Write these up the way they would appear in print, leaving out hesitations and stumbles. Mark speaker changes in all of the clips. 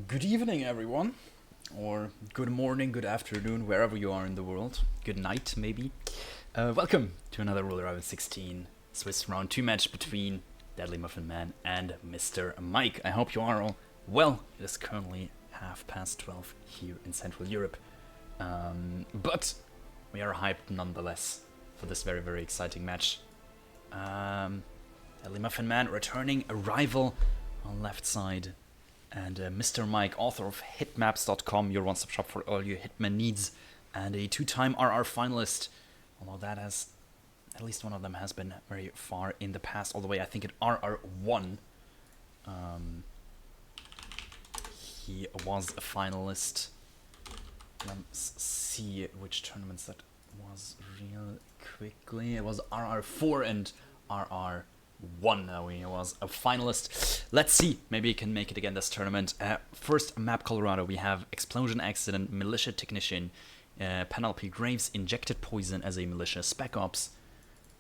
Speaker 1: Good evening, everyone, or good morning, good afternoon, wherever you are in the world. Good night, maybe. Welcome to another Roller Round 16 Swiss Round 2 match between Deadly Muffin Man and MrMike. I hope you are all well. It is currently 12:30 here in Central Europe. But we are hyped nonetheless for this very, very exciting match. Deadly Muffin Man returning a rival on left side. And MrMike, author of hitmaps.com, your one-stop shop for all your Hitman needs, and a two-time RR finalist. Although that has, at least one of them has been very far in the past, all the way I think at RR1. He was a finalist. Let's see which tournaments that was real quickly. It was RR4 and RR1. Now he was a finalist. Let's see, maybe he can make it again this tournament. First map Colorado, we have Explosion Accident, Militia Technician, Penelope Graves, Injected Poison as a Militia Spec Ops,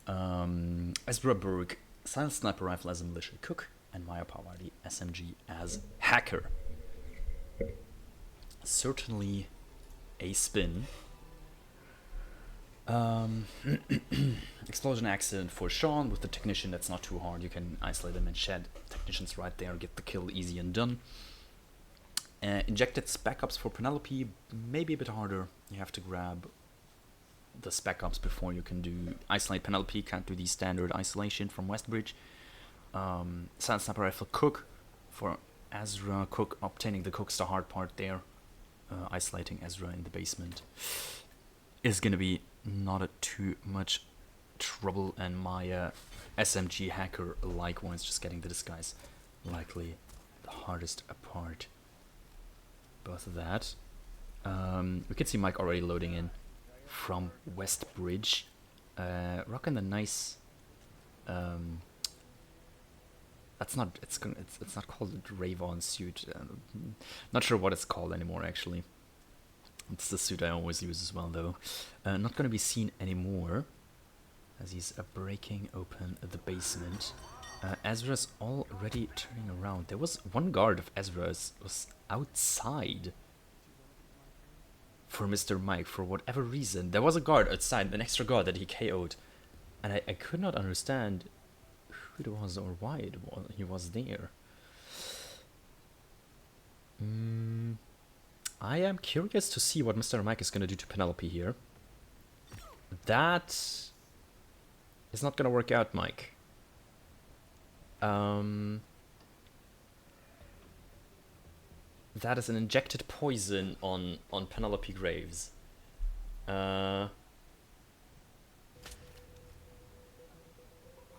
Speaker 1: Ezra Berg, Silent Sniper Rifle as a Militia Cook, and Maya Pawardi SMG as Hacker. Certainly a spin. Explosion Accident for Sean with the Technician. That's not too hard, you can isolate him and shed. Technician's right there, get the kill easy and done. Injected Spec Ops for Penelope, maybe a bit harder. You have to grab the Spec Ops before you can do isolate Penelope. Can't do the standard isolation from Westbridge. Silent Sniper Rifle Cook for Ezra. Cook, obtaining the Cook's the hard part there. Isolating Ezra in the basement is gonna be not too much trouble, and my SMG Hacker likewise, just getting the disguise likely the hardest part. Both of that. We can see Mike already loading in from Westbridge, rocking the nice. That's not. It's not called a Ravon suit. Not sure what it's called anymore actually. It's the suit I always use as well, though. Not going to be seen anymore, as he's breaking open the basement. Ezra's already turning around. There was one guard of Ezra's was outside for MrMike for whatever reason. There was a guard outside, an extra guard that he KO'd, and I could not understand who it was or why he was there. I am curious to see what MrMike is going to do to Penelope here. That is not going to work out, Mike. That is an injected poison on Penelope Graves.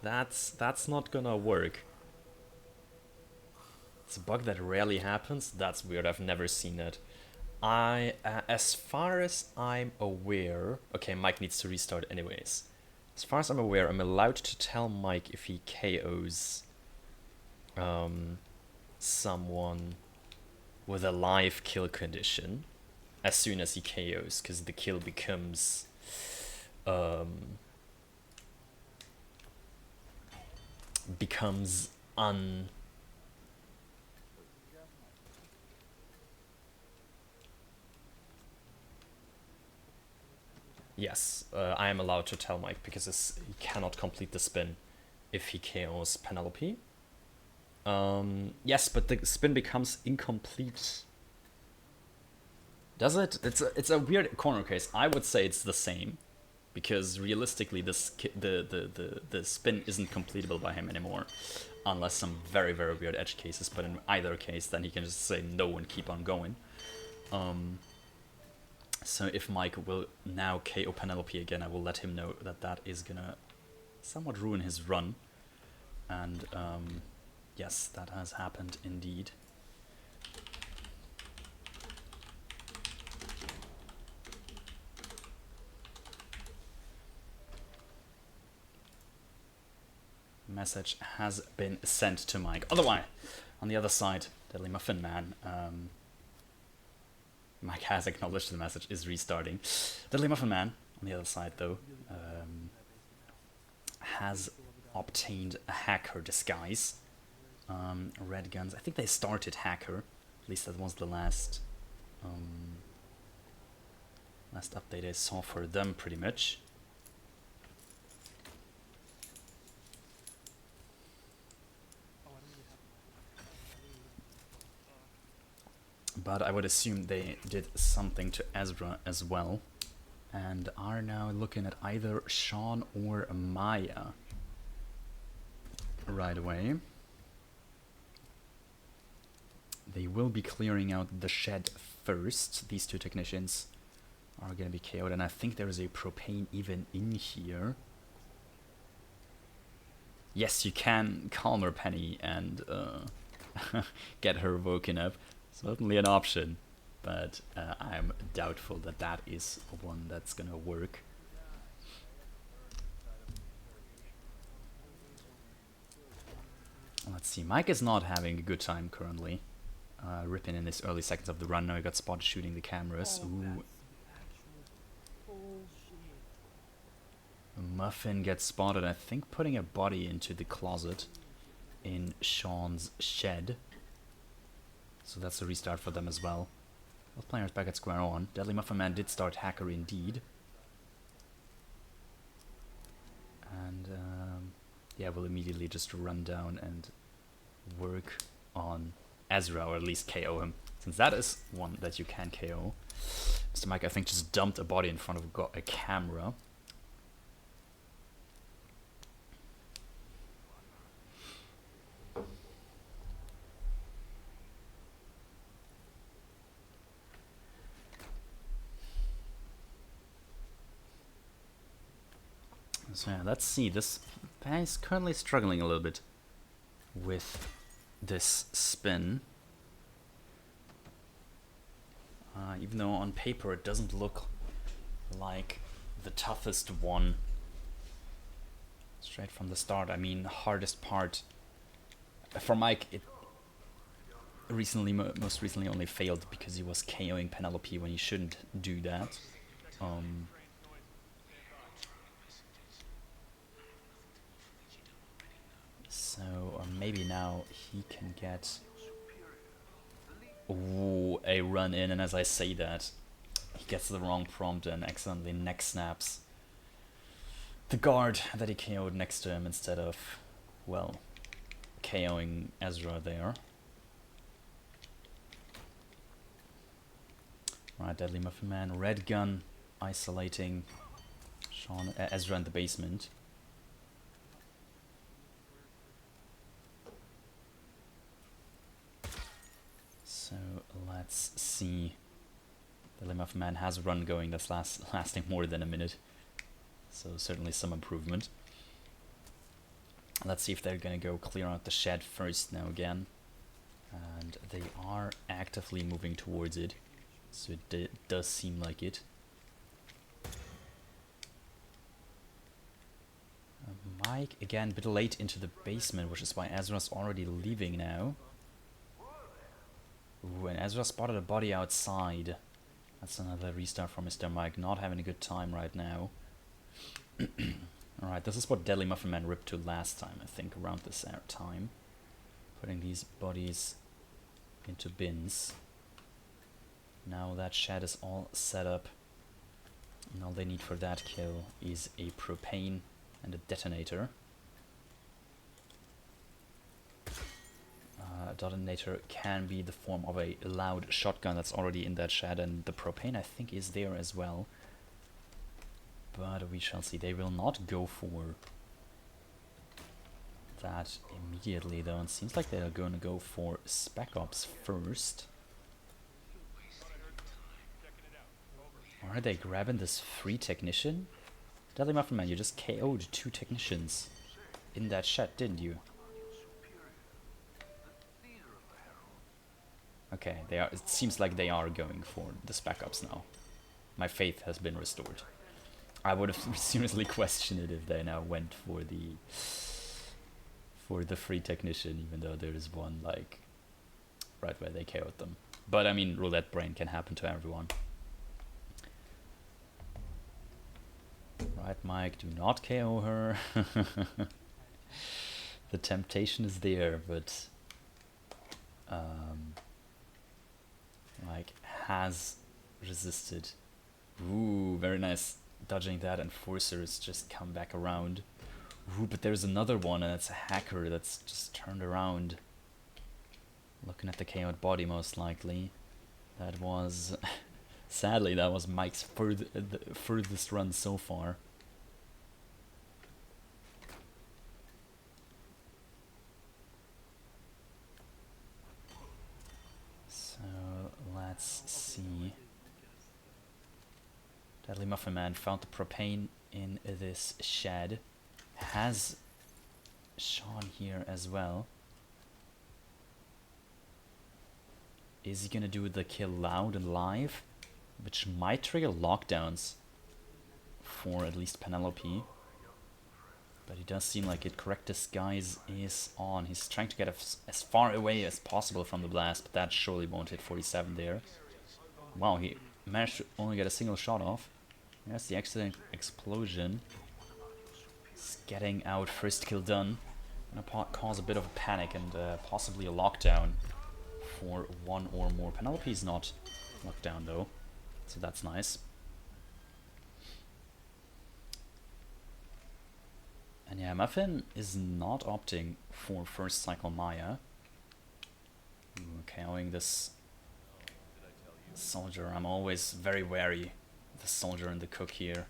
Speaker 1: That's not gonna work. It's a bug that rarely happens. That's weird. I've never seen it. As far as I'm aware, okay, Mike needs to restart anyways. As far as I'm aware, I'm allowed to tell Mike if he KOs someone with a live kill condition as soon as he KOs, because the kill becomes Yes, I am allowed to tell Mike, because he cannot complete the spin if he KOs Penelope. Yes, but the spin becomes incomplete. Does it? It's a weird corner case. I would say it's the same, because realistically, the spin isn't completable by him anymore, unless some very, very weird edge cases. But in either case, then he can just say no and keep on going. So if Mike will now KO Penelope again, I will let him know that is gonna somewhat ruin his run. And yes, that has happened indeed. Message has been sent to Mike. Otherwise, on the other side, Deadly Muffin Man, Mike has acknowledged the message, is restarting. Deadly Muffin Man, on the other side though, has obtained a Hacker disguise. Red Guns, I think they started Hacker. At least that was the last last update I saw for them, pretty much. But I would assume they did something to Ezra as well, and are now looking at either Sean or Maya right away. They will be clearing out the shed first. These two technicians are going to be KO'd, and I think there is a propane even in here. Yes, you can calm her, Penny, and get her woken up. Certainly an option, but I'm doubtful that that is one that's going to work. Let's see, Mike is not having a good time currently. Ripping in his early seconds of the run. Now he got spotted shooting the cameras. Ooh. Muffin gets spotted, I think, putting a body into the closet in Sean's shed. So that's a restart for them as well. Both players back at square one. Deadly Muffin Man did start Hacker indeed. And yeah, we'll immediately just run down and work on Ezra, or at least KO him, since that is one that you can KO. MrMike, I think, just dumped a body in front of a camera. So yeah, let's see. This guy is currently struggling a little bit with this spin. Even though on paper it doesn't look like the toughest one straight from the start. I mean, hardest part for Mike, it most recently only failed because he was KOing Penelope when he shouldn't do that. So, or maybe now he can get a run in, and as I say that, he gets the wrong prompt and accidentally neck snaps the guard that he KO'd next to him instead of, well, KOing Ezra there. Right, Deadly Muffin Man, Red Gun isolating Ezra in the basement. So let's see. The Limb of Man has a run going that's lasting more than a minute. So certainly some improvement. Let's see if they're gonna go clear out the shed first now again. And they are actively moving towards it. So it does seem like it. Mike, again, a bit late into the basement, which is why Ezra's already leaving now. Ooh, and Ezra spotted a body outside. That's another restart for MrMike. Not having a good time right now. Alright, this is what Deadly Muffin Man ripped to last time, I think, around this time. Putting these bodies into bins. Now that shed is all set up. And all they need for that kill is a propane and a detonator. Detonator can be the form of a loud shotgun that's already in that shed, and the propane I think is there as well. But we shall see. They will not go for that immediately though. It seems like they're going to go for Spec Ops first. Or are they grabbing this free technician? Deadly Muffin Man, you just KO'd 2 technicians in that shed, didn't you? Okay, they are. It seems like they are going for the Spec Ops now. My faith has been restored. I would have seriously questioned it if they now went for the free technician, even though there is one like right where they KO'd them. But I mean, roulette brain can happen to everyone. Right, Mike, do not KO her. The temptation is there, but Like, has resisted. Ooh, very nice. Dodging that, Enforcer's just come back around. Ooh, but there's another one, and it's a hacker that's just turned around. Looking at the KO'd body, most likely. That was... sadly, that was Mike's furthest run so far. So, let's see. Deadly Muffin Man found the propane in this shed. Has Sean here as well. Is he gonna do the kill loud and live? Which might trigger lockdowns for at least Penelope. But it does seem like it. Correct disguise is on. He's trying to get as far away as possible from the blast, but that surely won't hit 47 there. Wow, he managed to only get a single shot off. There's the accident explosion. He's getting out, first kill done. Gonna cause a bit of a panic and possibly a lockdown for one or more. Penelope's not locked down though, so that's nice. And yeah, Muffin is not opting for first cycle Maya. KOing this soldier. I'm always very wary of the soldier and the cook here.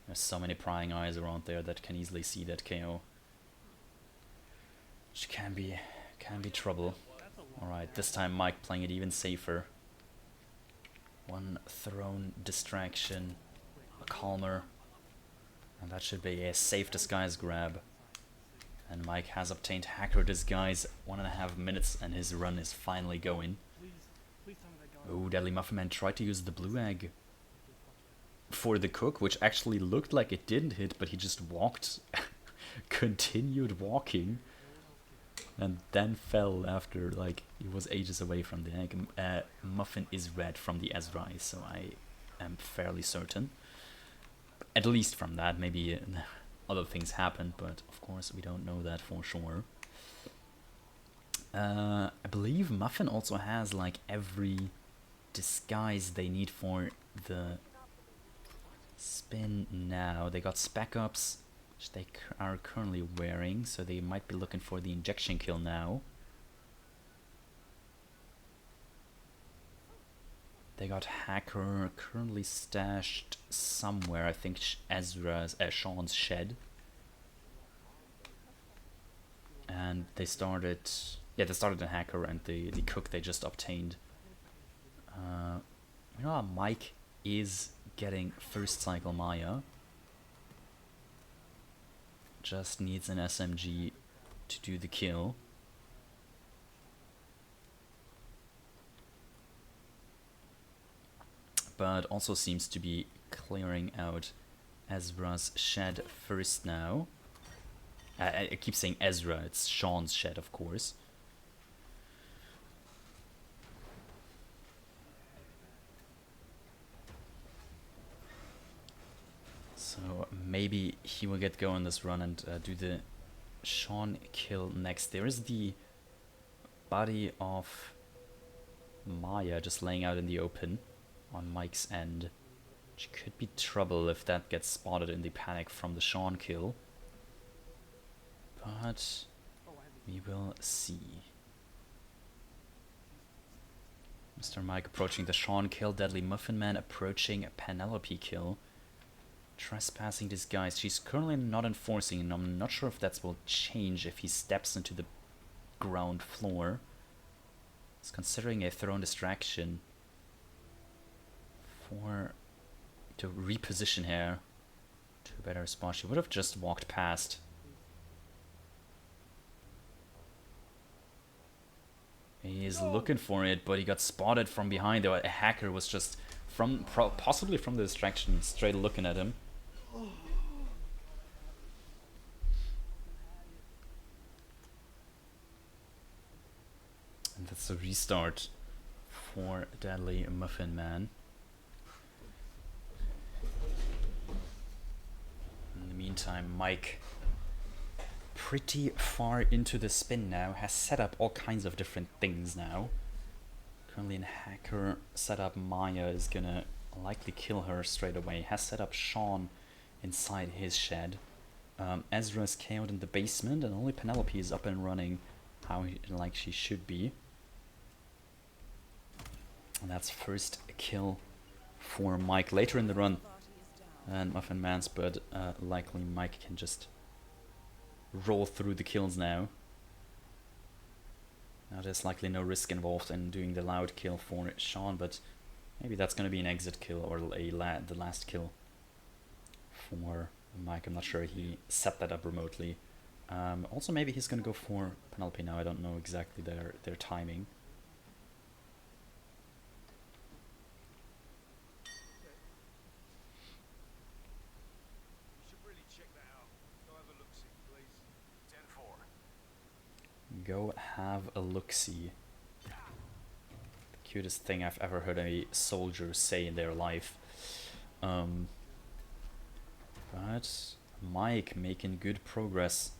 Speaker 1: There's so many prying eyes around there that can easily see that KO. Which can be trouble. Alright, this time Mike playing it even safer. One thrown distraction, a calmer, and that should be a safe disguise grab. And Mike has obtained hacker disguise, 1.5 minutes, and his run is finally going. Oh, Deadly Muffin Man tried to use the blue egg for the cook, which actually looked like it didn't hit, but he just walked, continued walking, and then fell after, like, he was ages away from the egg. Muffin is red from the Ezra, so I am fairly certain. At least from that, maybe other things happened, but of course we don't know that for sure. I believe Muffin also has, like, every disguise they need for the spin now. They got spec ups, which they are currently wearing, so they might be looking for the injection kill now. They got hacker currently stashed somewhere. I think Sean's shed. And they started, yeah, they started a hacker and the cook they just obtained. You know, Mike is getting first cycle Maya. Just needs an SMG to do the kill. But also seems to be clearing out Ezra's shed first now. I keep saying Ezra, it's Sean's shed, of course. So maybe he will get going this run and do the Sean kill next. There is the body of Maya just laying out in the open on Mike's end, which could be trouble if that gets spotted in the panic from the Sean kill. But we will see. MrMike approaching the Sean kill, Deadly Muffin Man approaching a Penelope kill. Trespassing disguise. She's currently not enforcing, and I'm not sure if that will change if he steps into the ground floor. He's considering a thrown distraction to reposition her to a better spot. She would have just walked past. He is looking for it, but he got spotted from behind. A hacker was just possibly from the distraction straight looking at him. And that's a restart for Deadly Muffin Man. In the meantime, Mike, pretty far into the spin now, has set up all kinds of different things now. Currently in hacker setup, Maya is gonna likely kill her straight away. Has set up Sean inside his shed. Ezra is KO'd in the basement, and only Penelope is up and running like she should be. And that's first kill for Mike later in the run. And Muffin Man's, but likely Mike can just roll through the kills now. Now there's likely no risk involved in doing the loud kill for Sean, but maybe that's going to be an exit kill or the last kill for Mike. I'm not sure he set that up remotely. Also maybe he's going to go for Penelope now. I don't know exactly their timing. Go have a look-see. The cutest thing I've ever heard a soldier say in their life. But Mike making good progress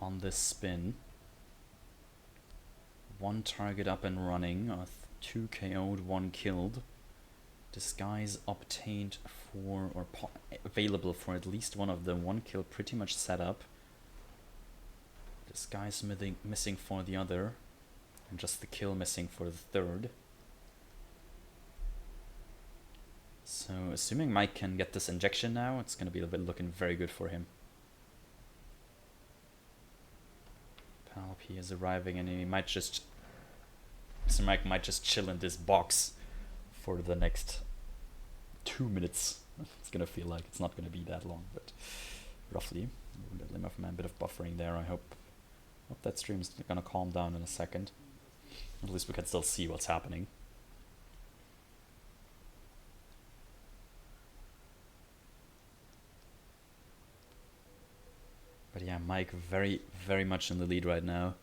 Speaker 1: on this spin. 1 target up and running, 2 KO'd, 1 killed. Disguise obtained for, or available for at least one of them. 1 kill pretty much set up. Disguise missing for the other, and just the kill missing for the third. So assuming Mike can get this injection now, it's going to be looking very good for him. Penelope is arriving, and he might just... MrMike might just chill in this box for the next 2 minutes. It's going to feel like it's not going to be that long, but roughly. A bit of buffering there, I hope that stream's gonna calm down in a second. At least we can still see what's happening. But yeah, Mike very, very much in the lead right now.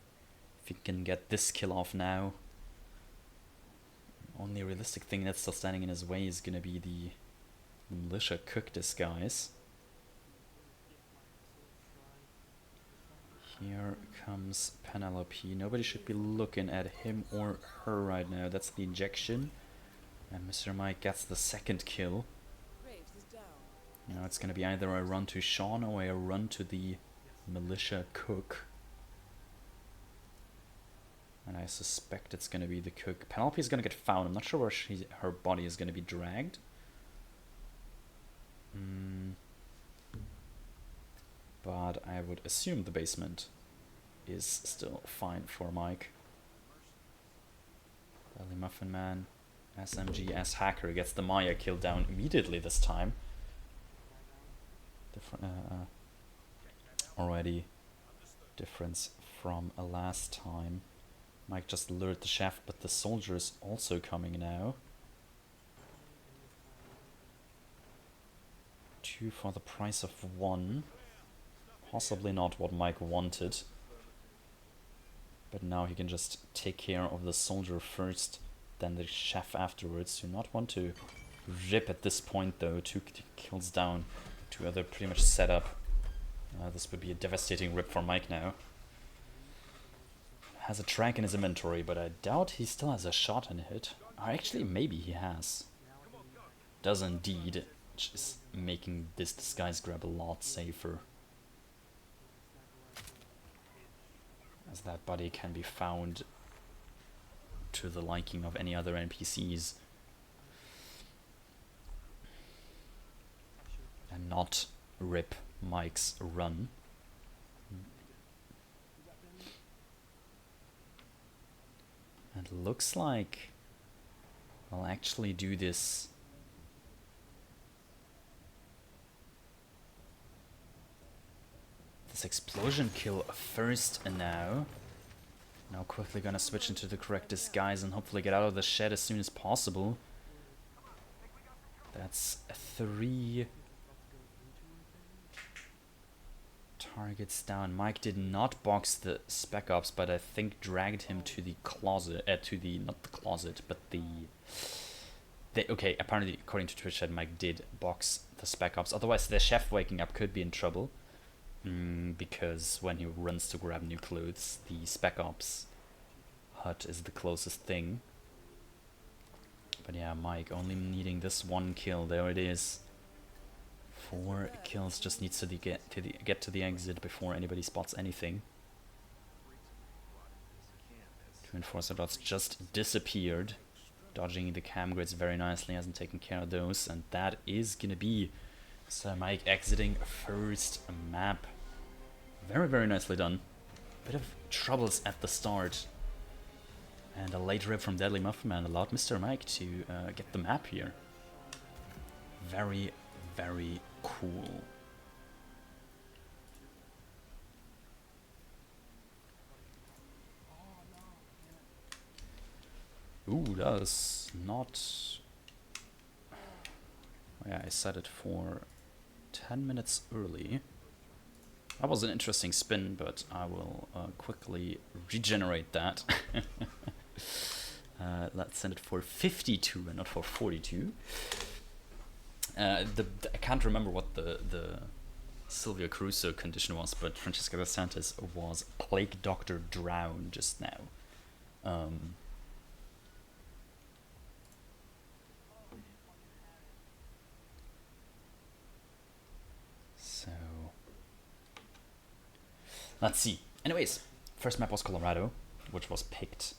Speaker 1: If he can get this kill off now, only realistic thing that's still standing in his way is gonna be the militia cook disguise. Here comes Penelope. Nobody should be looking at him or her right now. That's the injection. And MrMike gets the second kill. Now it's going to be either a run to Sean or a run to the militia cook. And I suspect it's going to be the cook. Penelope is going to get found. I'm not sure where her body is going to be dragged. But I would assume the basement is still fine for Mike. Belly Muffin Man, SMG S Hacker gets the Maya kill down immediately this time. Different, already difference from last time. Mike just lured the chef, but the soldier is also coming now. 2 for the price of 1. Possibly not what Mike wanted. But now he can just take care of the soldier first, then the chef afterwards. Do not want to rip at this point though. 2 kills down, 2 other pretty much set up. This would be a devastating rip for Mike now. Has a track in his inventory, but I doubt he still has a shot in hit. Or actually, maybe he has. Does indeed, which is making this disguise grab a lot safer. As that body can be found to the liking of any other NPCs. And not rip Mike's run. It looks like I'll actually do this explosion kill first and now quickly gonna switch into the correct disguise and hopefully get out of the shed as soon as possible. That's 3 targets down. Mike did not box the Spec Ops, but I think dragged him to the closet, not the closet, but okay, apparently according to Twitch, Mike did box the Spec Ops. Otherwise the chef waking up could be in trouble. Because when he runs to grab new clothes, the Spec Ops hut is the closest thing. But yeah, Mike only needing this one kill. There it is. 4 kills, just needs to get to the exit before anybody spots anything. 2 Enforcer dots just disappeared, dodging the cam grids very nicely, hasn't taken care of those, and that is gonna be MrMike exiting first map. Very, very nicely done. Bit of troubles at the start, and a late rip from Deadly Muffin Man allowed MrMike to get the map here. Very, very cool. Ooh, that is not... Yeah, I set it for 10 minutes early. That was an interesting spin, but I will quickly regenerate that. Let's send it for 52 and not for 42. I can't remember what the Silvia Caruso condition was, but Francesca dos Santos was Plague Doctor Drown just now. So let's see. Anyways, first map was Colorado, which was picked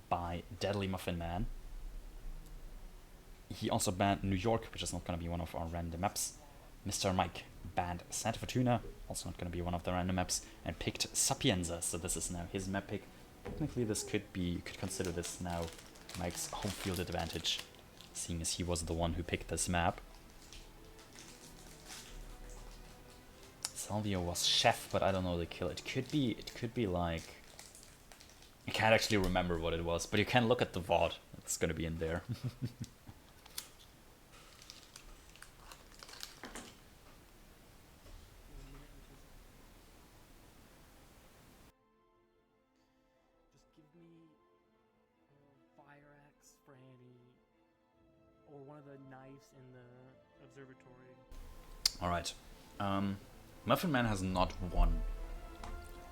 Speaker 1: by Deadly Muffin Man. He also banned New York, which is not going to be one of our random maps. MrMike banned Santa Fortuna, also not going to be one of the random maps, and picked Sapienza, so this is now his map pick. Technically this could consider this now Mike's home field advantage, seeing as he was the one who picked this map. Salvio was chef, but I don't know the kill. It could be like... I can't actually remember what it was, but you can look at the VOD. It's gonna be in there.
Speaker 2: Just give me a fire axe, Franny, or one of the knives in the observatory.
Speaker 1: Alright. Muffin Man has not won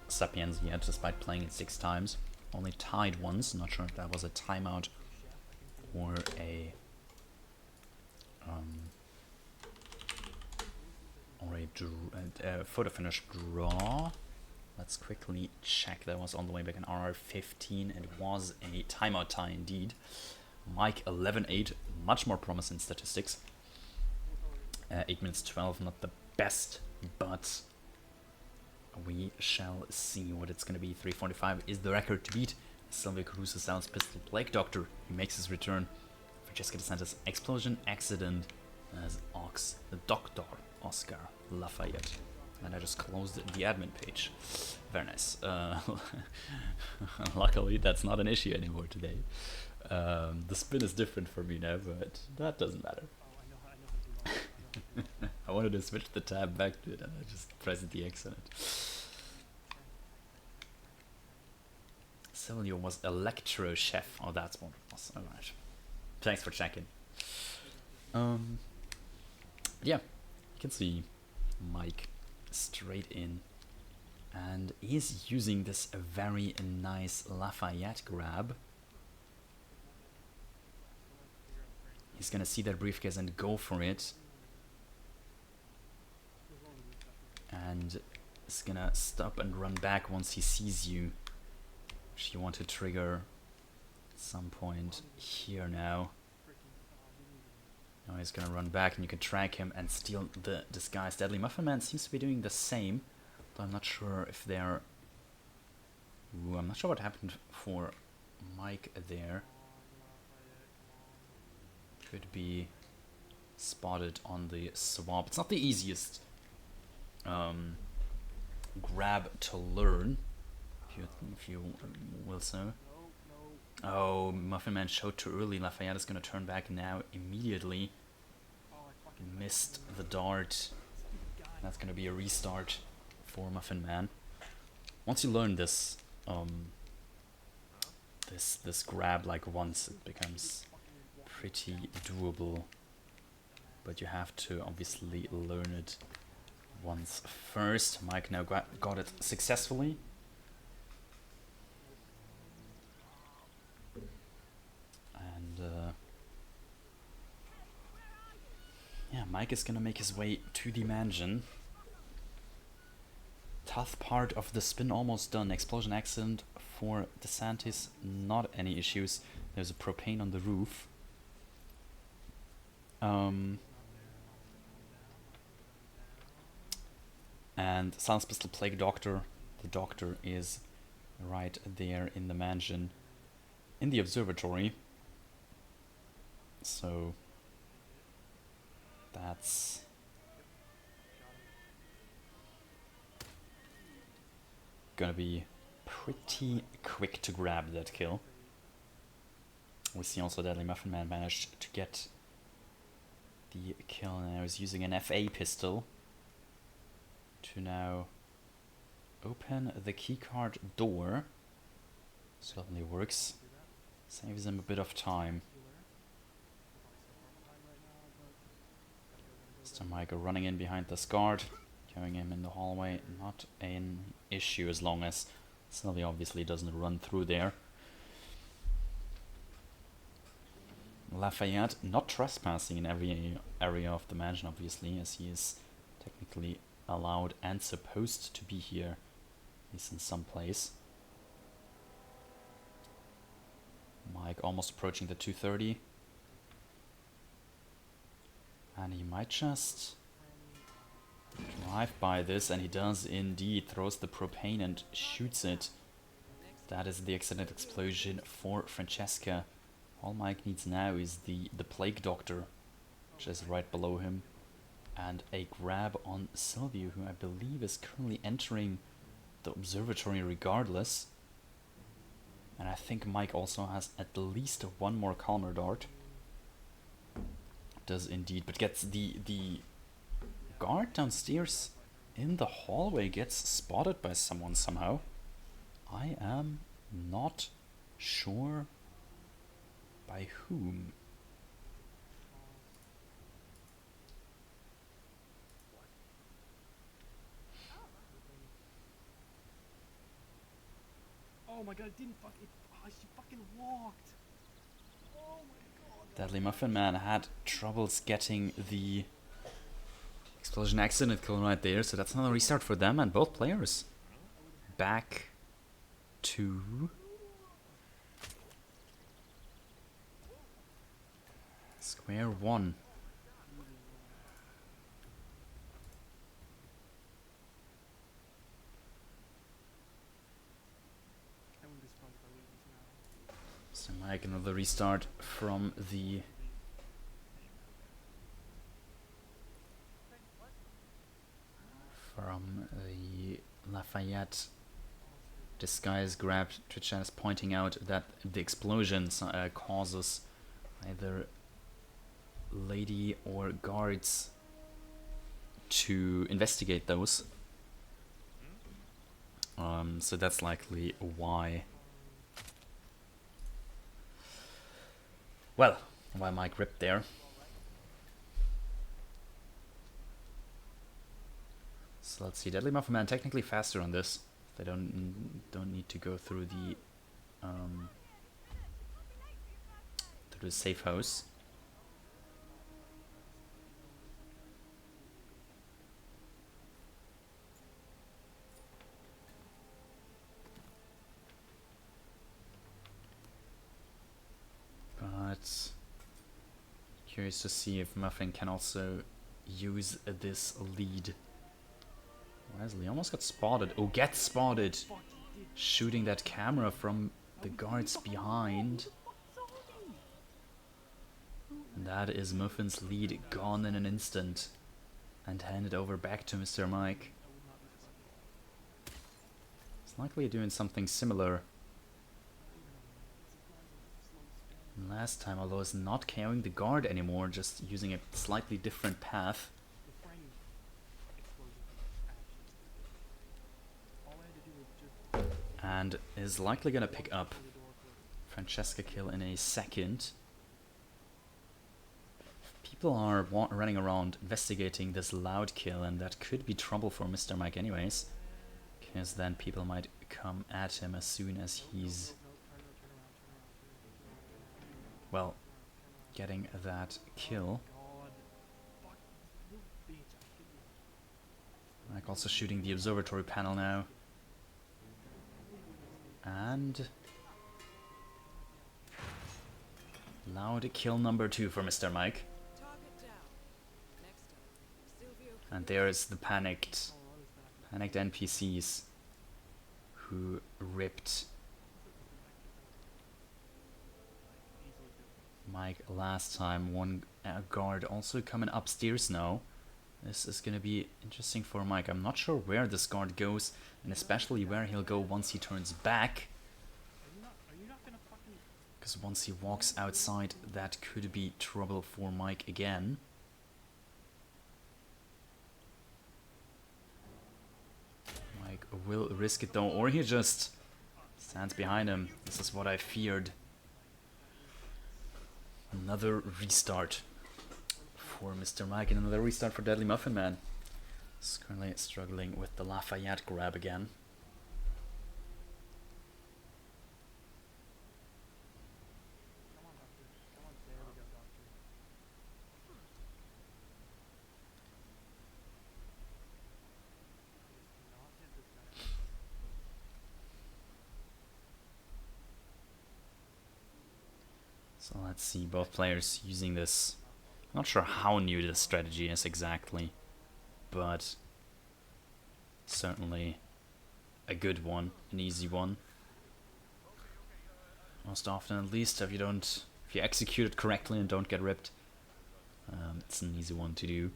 Speaker 1: Sapienza yet, despite playing it 6 times. Only tied once. Not sure if that was a timeout or a photo finish draw. Let's quickly check. That was on the way back in RR15 and it was a timeout tie indeed. Mike 11-8, much more promising statistics. 8 minutes 12, not the best, but we shall see what it's going to be. 3:45 is the record to beat. Silvia Caruso sells pistol Plague Doctor. He makes his return. Francesca dos Santos explosion accident as Ox the Doctor Oscar Lafayette. And I just closed the admin page. Very nice. Luckily that's not an issue anymore today. The spin is different for me now, but that doesn't matter. I wanted to switch the tab back to it and I just pressed the X on it. Silvio was Electro Chef. Oh, that's what it was. Alright. Thanks for checking. Yeah, you can see Mike straight in and he's using this very nice Lafayette grab. He's gonna see that briefcase and go for it. And is gonna stop and run back once he sees you, which you want to trigger at some point here now. Now he's gonna run back and you can track him and steal the disguise. Deadly Muffin Man seems to be doing the same, though I'm not sure if they're... Ooh, I'm not sure what happened for Mike there. Could be spotted on the swamp. It's not the easiest grab to learn, if you will so. Oh, Muffin Man showed too early. Lafayette is going to turn back now immediately. Missed the dart. That's going to be a restart for Muffin Man. Once you learn this this grab like once, it becomes pretty doable. But you have to obviously learn it once first. Mike now got it successfully. And Mike is gonna make his way to the mansion. Tough part of the spin almost done. Explosion accident for DeSantis, not any issues. There's a propane on the roof. And Silence Pistol Plague Doctor. The doctor is right there in the mansion, in the observatory. So that's gonna be pretty quick to grab that kill. We see also Deadly Muffin Man managed to get the kill, and I was using an FA pistol to now open the keycard door. Certainly works. Saves him a bit of time. MrMike running in behind this guard, carrying him in the hallway. Not an issue as long as Sylvia obviously doesn't run through there. Lafayette not trespassing in every area of the mansion, obviously, as he is technically allowed and supposed to be here, at least in some place. Mike almost approaching the 230. And he might just drive by this, and he does indeed. Throws the propane and shoots it. That is the accident explosion for Francesca. All Mike needs now is the Plague Doctor, which is right below him, and a grab on Sylvia, who I believe is currently entering the observatory regardless. And I think Mike also has at least one more Calmer Dart. Does indeed, but gets the guard downstairs in the hallway gets spotted by someone somehow. I am not sure by whom.
Speaker 2: Oh my god, it didn't fucking. Oh, she fucking walked. Oh my god.
Speaker 1: Deadly Muffin Man had troubles getting the explosion accident kill right there, so that's another restart for them and both players. Back to square one. So Mike, another restart from the Lafayette disguise grab. Twitchan is pointing out that the explosions causes either lady or guards to investigate those. So that's likely why. Well, why Mike ripped there. So let's see. Deadly Muffin Man technically faster on this. They don't need to go through the safe house. But curious to see if Muffin can also use this lead. Wesley almost got spotted. Oh, gets spotted! Shooting that camera from the guards behind. And that is Muffin's lead gone in an instant. And handed over back to MrMike. He's likely doing something similar. Last time, although it's not carrying the guard anymore, just using a slightly different path. And is likely gonna pick up Francesca kill in a second. People are running around investigating this loud kill, and that could be trouble for MrMike anyways, because then people might come at him as soon as he's, well, getting that kill. Like also shooting the observatory panel now. And loud kill number 2 for MrMike. And there's the panicked NPCs who ripped Mike last time. One guard also coming upstairs now. This is gonna be interesting for Mike. I'm not sure where this guard goes, and especially where he'll go once he turns back. Because once he walks outside, that could be trouble for Mike again. Mike will risk it though, or he just stands behind him. This is what I feared. Another restart for MrMike and another restart for Deadly Muffin Man. He's currently struggling with the Lafayette grab again. So let's see, both players using this. Not sure how new this strategy is exactly, but certainly a good one, an easy one. Most often, at least, if you execute it correctly and don't get ripped, it's an easy one to do.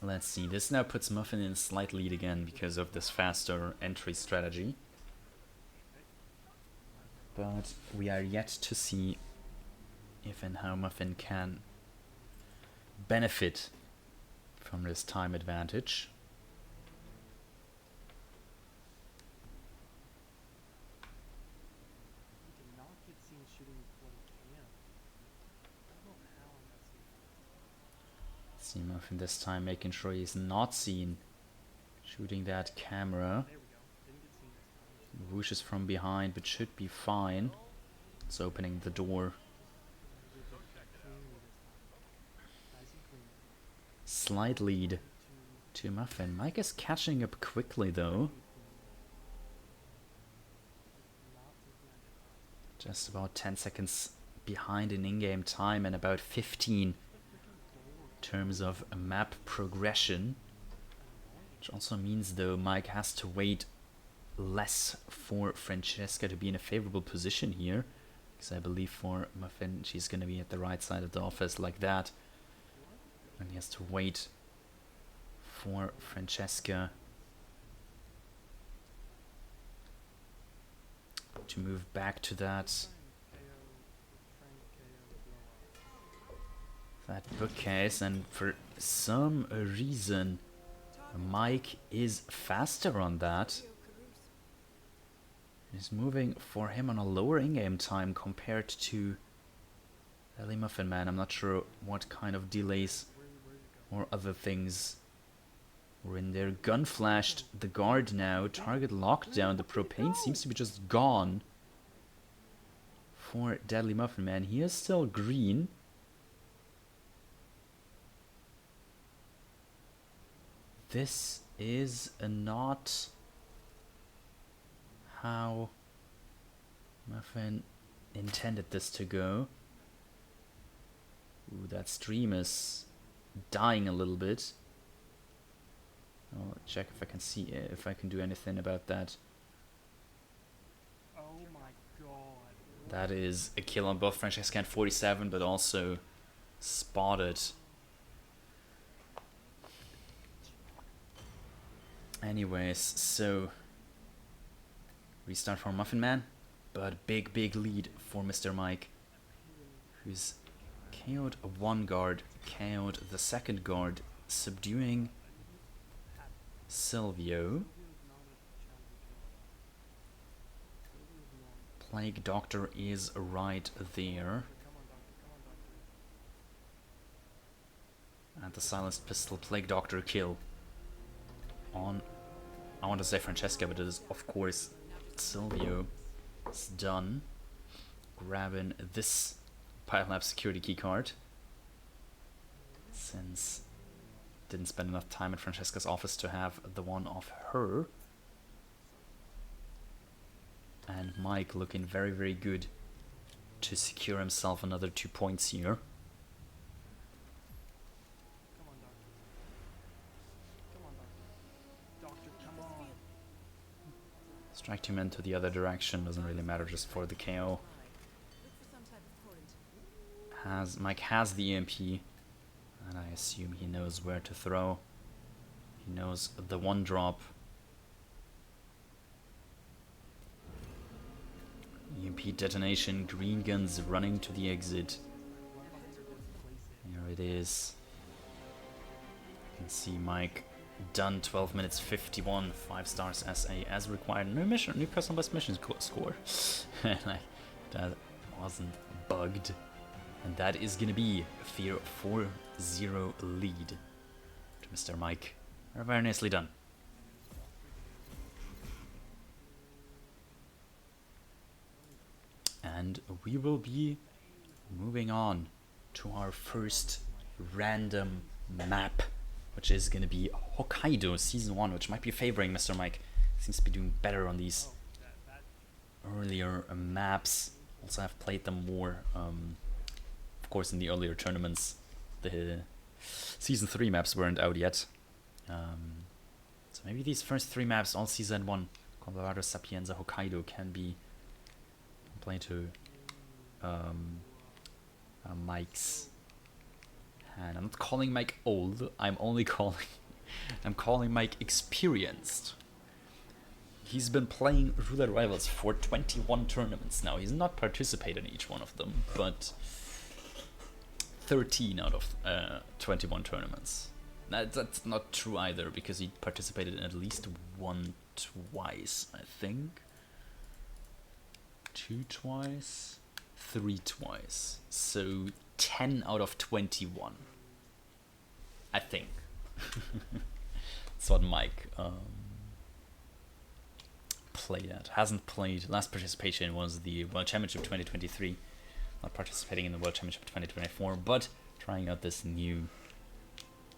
Speaker 1: Let's see, this now puts Muffin in a slight lead again because of this faster entry strategy. But we are yet to see if and how Muffin can benefit from this time advantage. See Muffin this time making sure he's not seen shooting that camera. Whooshes from behind, but should be fine. It's opening the door. Slight lead to Muffin. Mike is catching up quickly though. Just about 10 seconds behind in in-game time and about 15 in terms of map progression. Which also means though Mike has to wait less for Francesca to be in a favorable position here, because I believe for Muffin she's going to be at the right side of the office like that, and he has to wait for Francesca to move back to that bookcase, and for some reason Mike is faster on that. He's moving for him on a lower in-game time compared to Deadly Muffin Man. I'm not sure what kind of delays or other things were in there. Gun flashed the guard now. Target locked down. The propane seems to be just gone for Deadly Muffin Man. He is still green. This is not how Muffin intended this to go. Ooh, that stream is dying a little bit. I'll check if I can see if I can do anything about that.
Speaker 2: Oh my god.
Speaker 1: That is a kill on both Francesca and 47, but also spotted. Anyways, so restart for Muffin Man, but big lead for MrMike, who's KO'd one guard, KO'd the second guard, subduing Silvio. Plague Doctor is right there. And the silenced pistol Plague Doctor kill on, I want to say Francesca, but it is of course Silvio. It's done. Grabbing this Pilelab security keycard, since didn't spend enough time at Francesca's office to have the one of her. And Mike looking very, very good to secure himself another 2 points here.
Speaker 2: Come on, Doctor. Come on, Doctor. Doctor, come on.
Speaker 1: Strike two men to the other direction, doesn't really matter, just for the KO. Mike has the EMP, and I assume he knows where to throw. He knows the one drop. EMP detonation, green guns running to the exit. Here it is. You can see Mike done 12 minutes 51, 5 stars SA as required. New mission, new personal best mission score. Like, that wasn't bugged. And that is gonna be a 4-0 lead to MrMike. Very nicely done. And we will be moving on to our first random map, which is going to be Hokkaido Season 1, which might be favoring MrMike. Seems to be doing better on these earlier maps. Also, I've played them more, of course, in the earlier tournaments. The Season 3 maps weren't out yet. So maybe these first 3 maps, all Season 1, Colorado, Sapienza, Hokkaido, can be played to Mike's. And I'm not calling Mike old, I'm calling Mike experienced. He's been playing Roulette Rivals for 21 tournaments now. He's not participated in each one of them, but 13 out of 21 tournaments. That's not true either, because he participated in at least one twice, I think. 2 twice, 3 twice. So 10 out of 21. I think. That's what Mike played at. Hasn't played. Last participation was the World Championship 2023. Not participating in the World Championship 2024, but trying out this new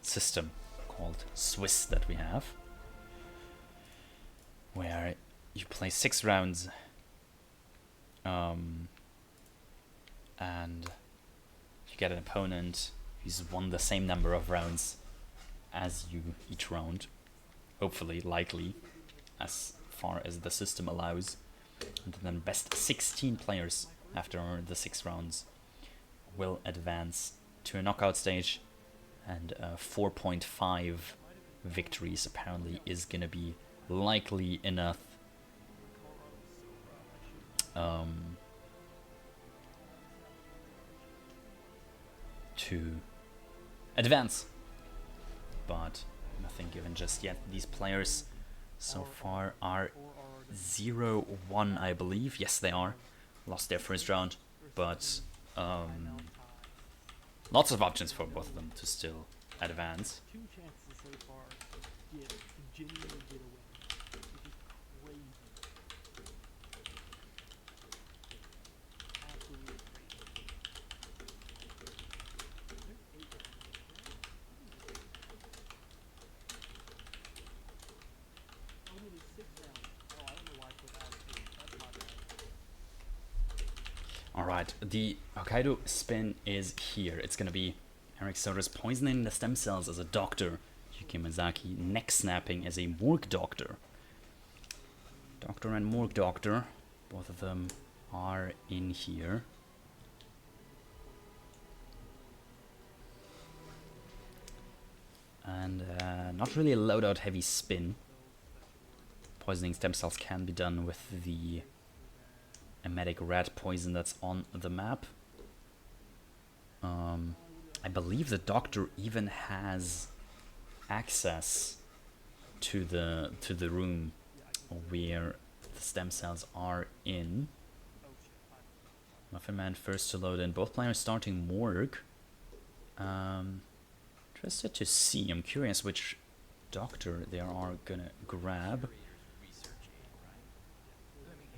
Speaker 1: system called Swiss that we have, where you play 6 rounds, and you get an opponent who's won the same number of rounds as you each round, hopefully, likely, as far as the system allows. And then best 16 players after the 6 rounds will advance to a knockout stage, and 4.5 victories apparently is gonna be likely enough to advance, but nothing given just yet. These players so far are 0-1, I believe. Yes, they are. Lost their first round, but lots of options for both of them to still advance.
Speaker 2: 2 chances so far to genuinely get a win, which is crazy. Absolutely crazy. There's 8 rounds. Oh, no, there's 6 rounds. Oh, I don't know why I put out 8. That's my bad.
Speaker 1: Alright, the Hokkaido spin is here. It's gonna be Eric Soder's poisoning the stem cells as a doctor, Yuki Mizaki neck snapping as a morgue doctor. Doctor and morgue doctor, both of them are in here. And not really a loadout heavy spin. Poisoning stem cells can be done with the emetic rat poison that's on the map. I believe the doctor even has access to the room where the stem cells are in. Muffin Man first to load in. Both players starting morgue. Interested to see. I'm curious which doctor they are gonna grab.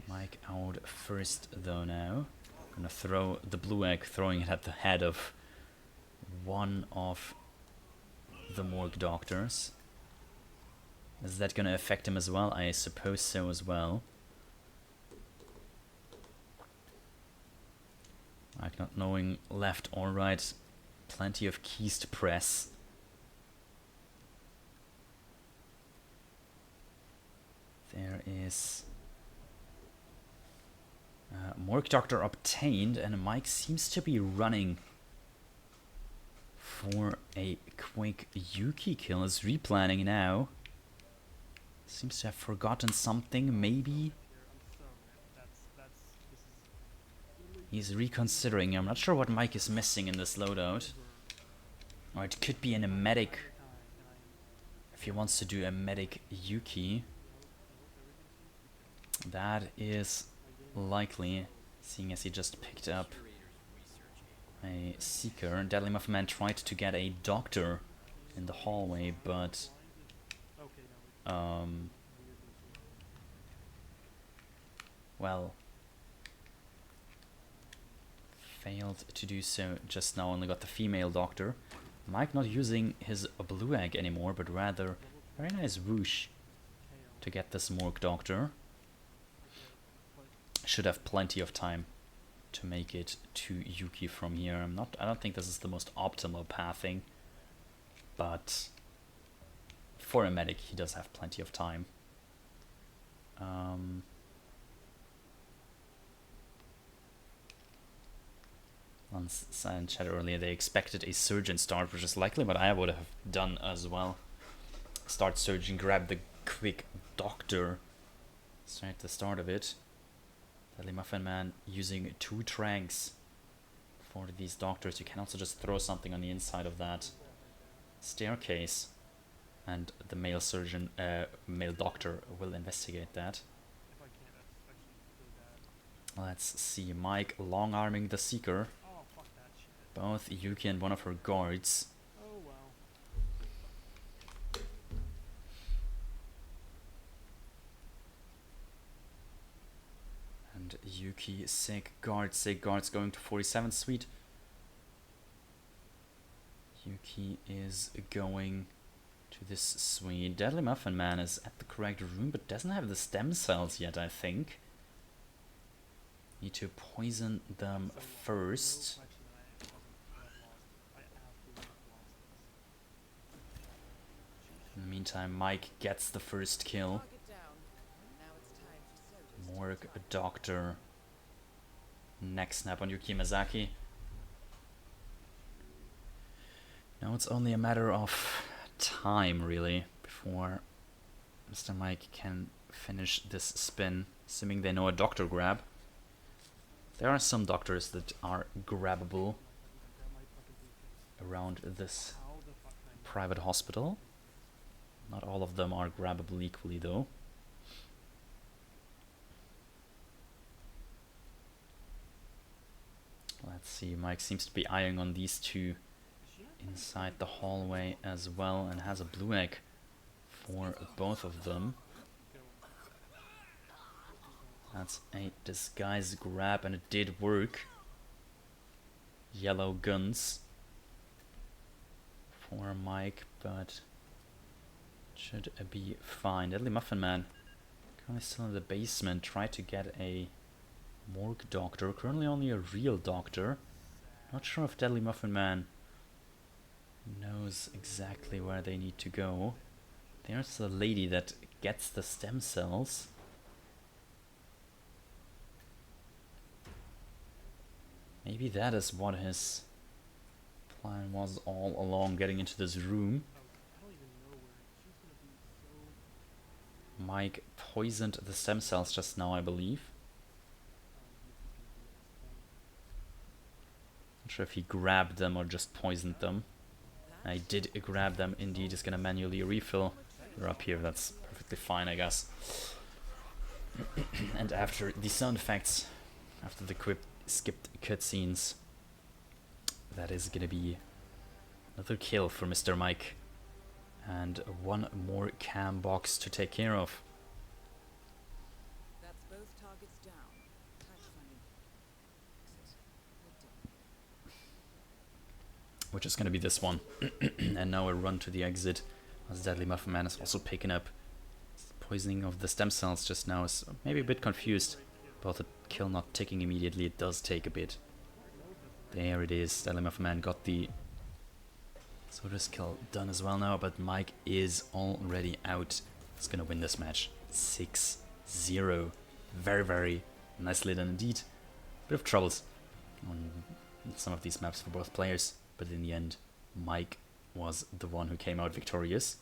Speaker 1: Mike out first though now. Gonna throw the blue egg, throwing it at the head of one of the morgue doctors. Is that gonna affect him as well? I suppose so as well. Like not knowing left or right. Plenty of keys to press. There is morgue doctor obtained, and Mike seems to be running for a quick Yuki kill. Is replanning now. Seems to have forgotten something, maybe. He's reconsidering. I'm not sure what Mike is missing in this loadout. Or it could be in a medic. If he wants to do a medic Yuki. That is likely, seeing as he just picked up a seeker. Deadly Muffin Man tried to get a doctor in the hallway, but well, failed to do so just now. Only got the female doctor. Mike not using his blue egg anymore, but rather very nice whoosh to get this morgue doctor. Should have plenty of time to make it to Yuki from here. I don't think this is the most optimal pathing, but for a medic he does have plenty of time. On silent chat earlier, they expected a surgeon start, which is likely what I would have done as well. Start surgeon, grab the quick doctor straight at the start of it. Deadly Muffin Man using 2 tranks for these doctors. You can also just throw something on the inside of that staircase, and the male surgeon, male doctor will investigate that. Let's see, Mike long-arming the Seeker. Both Yuki and one of her guards. And Yuki sick guards going to 47th Suite. Yuki is going to this suite. Deadly Muffin Man is at the correct room, but doesn't have the stem cells yet, I think. Need to poison them first. In the meantime, Mike gets the first kill. Morgue doctor. Next snap on Yuki Mizaki. Now it's only a matter of time, really, before MrMike can finish this spin, assuming they know a doctor grab. There are some doctors that are grabbable around this private hospital. Not all of them are grabbable equally, though. Let's see, Mike seems to be eyeing on these two inside the hallway as well, and has a blue egg for both of them. That's a disguise grab, and it did work. Yellow guns for Mike, but should be fine. Deadly Muffin Man currently still in the basement. Tried to get a morgue doctor, currently only a real doctor. Not sure if Deadly Muffin Man knows exactly where they need to go. There's the lady that gets the stem cells. Maybe that is what his plan was all along, getting into this room. Mike poisoned the stem cells just now, I believe. Not sure if he grabbed them or just poisoned them. I did grab them, indeed. He's gonna manually refill. They're up here, that's perfectly fine, I guess. And after the sound effects, after the skipped cutscenes, that is gonna be another kill for MrMike. And one more cam box to take care of.
Speaker 3: That's both targets down.
Speaker 1: which is going to be this one. And now a run to the exit, as Deadly Muffin Man is also picking up poisoning of the stem cells just now. Is maybe a bit confused about the kill not ticking immediately. It does take a bit. There it is. Deadly Muffin Man got the Soda's kill done as well now, but Mike is already out. He's going to win this match 6-0. Very, very nicely done indeed. Bit of troubles on some of these maps for both players, but in the end, Mike was the one who came out victorious.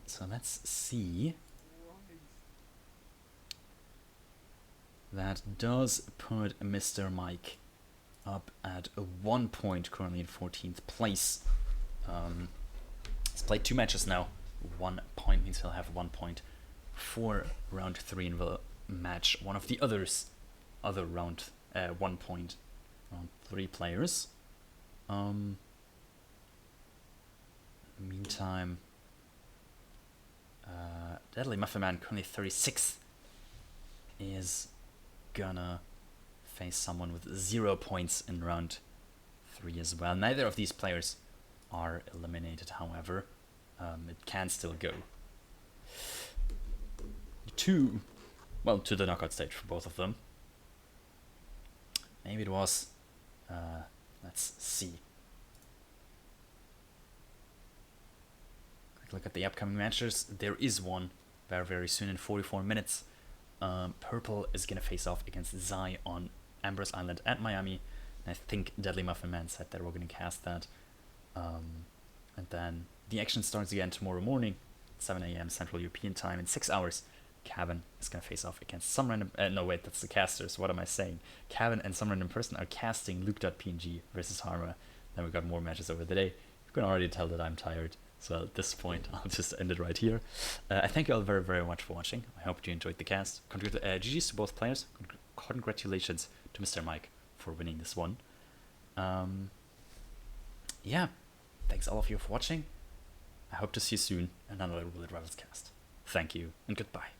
Speaker 1: So let's see. That does put Mr. Mike up at a 1 point, currently in 14th place. He's played 2 matches now. 1 point means he'll have 1 point for round 3 and will match one of the other round 1 point round 3 players. Meantime, Deadly Muffin Man, currently 36th, is gonna face someone with 0 points in round 3 as well. Neither of these players are eliminated, however. It can still go to the knockout stage for both of them. Maybe it was. Let's see. Quick look at the upcoming matches. There is one very, very soon in 44 minutes. Purple is going to face off against Zai on Ambrose Island at Miami. And I think Deadly Muffin Man said that we're going to cast that. And then the action starts again tomorrow morning, 7 a.m. Central European Time. In 6 hours, Kevin is going to face off against some random... no, wait, that's the casters. What am I saying? Kevin and some random person are casting Luke.png versus Harma. Then we've got more matches over the day. You can already tell that I'm tired. So at this point, I'll just end it right here. I thank you all very, very much for watching. I hope you enjoyed the cast. GG's to both players. Congratulations to Mr. Mike for winning this one. Yeah, thanks all of you for watching. I hope to see you soon in another Roulette Rivals cast. Thank you and goodbye.